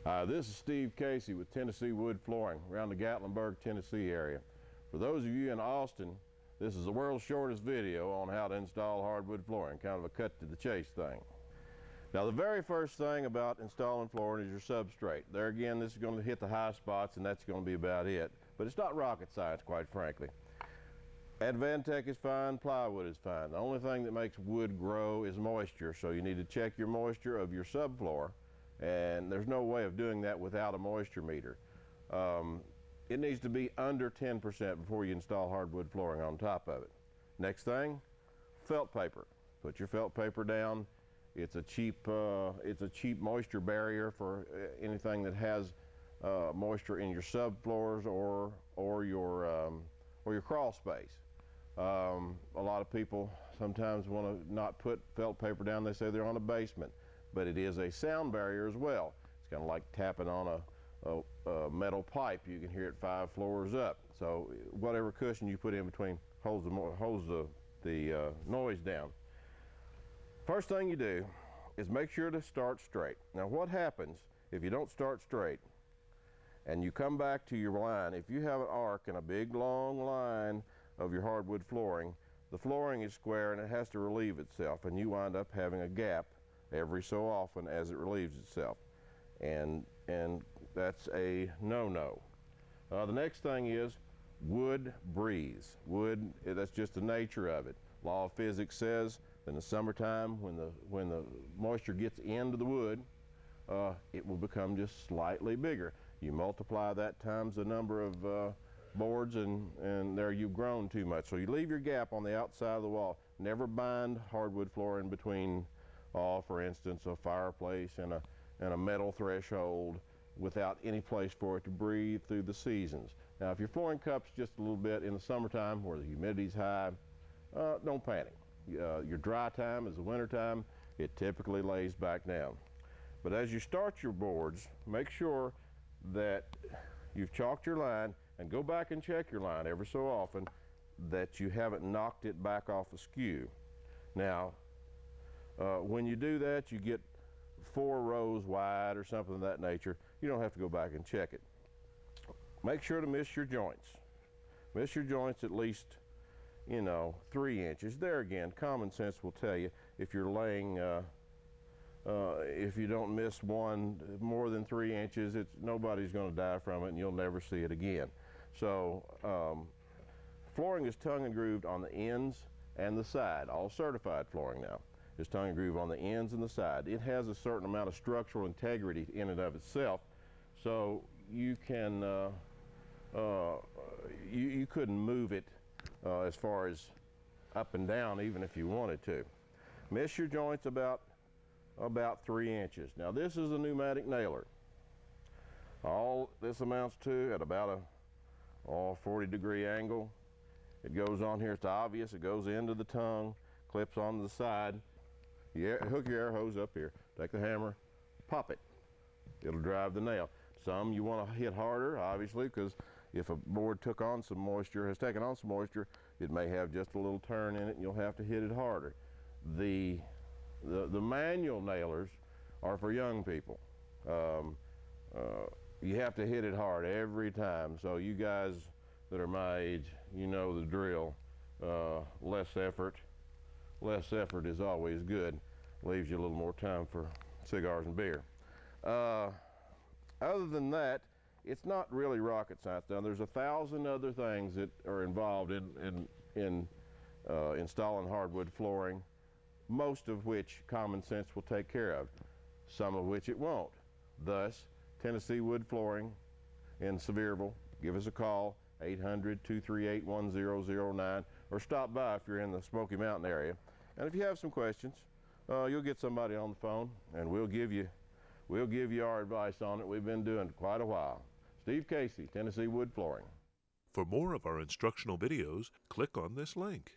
This is Steve Casey with Tennessee Wood Flooring around the Gatlinburg, Tennessee area. For those of you in Austin, this is the world's shortest video on how to install hardwood flooring, kind of a cut to the chase thing. Now, the very first thing about installing flooring is your substrate. There again, this is going to hit the high spots and that's going to be about it. But it's not rocket science, quite frankly. Advantech is fine, plywood is fine. The only thing that makes wood grow is moisture, so you need to check your moisture of your subfloor. And there's no way of doing that without a moisture meter. It needs to be under 10% before you install hardwood flooring on top of it. Next thing, felt paper. Put your felt paper down. It's a cheap moisture barrier for anything that has moisture in your subfloors or your crawl space. A lot of people sometimes want to not put felt paper down. They say they're on a basement. But it is a sound barrier as well. It's kind of like tapping on a metal pipe. You can hear it 5 floors up. So whatever cushion you put in between holds the noise down. First thing you do is make sure to start straight. Now what happens if you don't start straight and you come back to your line? If you have an arc and a big long line of your hardwood flooring, the flooring is square and it has to relieve itself, and you wind up having a gap every so often as it relieves itself, and that's a no-no. The next thing is wood breathes. Wood, that's just the nature of it. Law of physics says in the summertime, when the moisture gets into the wood, it will become just slightly bigger. You multiply that times the number of boards, and there you've grown too much. So you leave your gap on the outside of the wall. Never bind hardwood flooring between, for instance, a fireplace and a metal threshold without any place for it to breathe through the seasons. Now, if your flooring cups just a little bit in the summertime where the humidity's high, don't panic. Your dry time is the winter time. It typically lays back down. But as you start your boards, make sure that you've chalked your line, and go back and check your line every so often that you haven't knocked it back off askew. Now, when you do that, you get 4 rows wide or something of that nature. You don't have to go back and check it. Make sure to miss your joints. Miss your joints at least, 3 inches. There again, common sense will tell you if you're laying, if you don't miss one more than 3 inches, nobody's going to die from it and you'll never see it again. So flooring is tongue and grooved on the ends and the side. All certified flooring now is tongue and groove on the ends and the side. It has a certain amount of structural integrity in and of itself, so you can you couldn't move it as far as up and down even if you wanted to. Miss your joints about 3 inches. Now this is a pneumatic nailer. All this amounts to at about a 40-degree angle. It goes on here. It's obvious. It goes into the tongue, clips onto the side. You hook your air hose up here, take the hammer, pop it. It'll drive the nail. Some you want to hit harder, obviously, because if a board has taken on some moisture, it may have just a little turn in it and you'll have to hit it harder. The manual nailers are for young people. You have to hit it hard every time. So you guys that are my age, you know the drill. Less effort is always good. Leaves you a little more time for cigars and beer. Other than that, it's not really rocket science. Now there's 1,000 other things that are involved in installing hardwood flooring, most of which common sense will take care of, some of which it won't. Thus, Tennessee Wood Flooring in Sevierville, give us a call, 800-238-1009, or stop by if you're in the Smoky Mountain area. And if you have some questions, you'll get somebody on the phone and we'll give you our advice on it. We've been doing it quite a while. Steve Casey, Tennessee Wood Flooring. For more of our instructional videos, click on this link.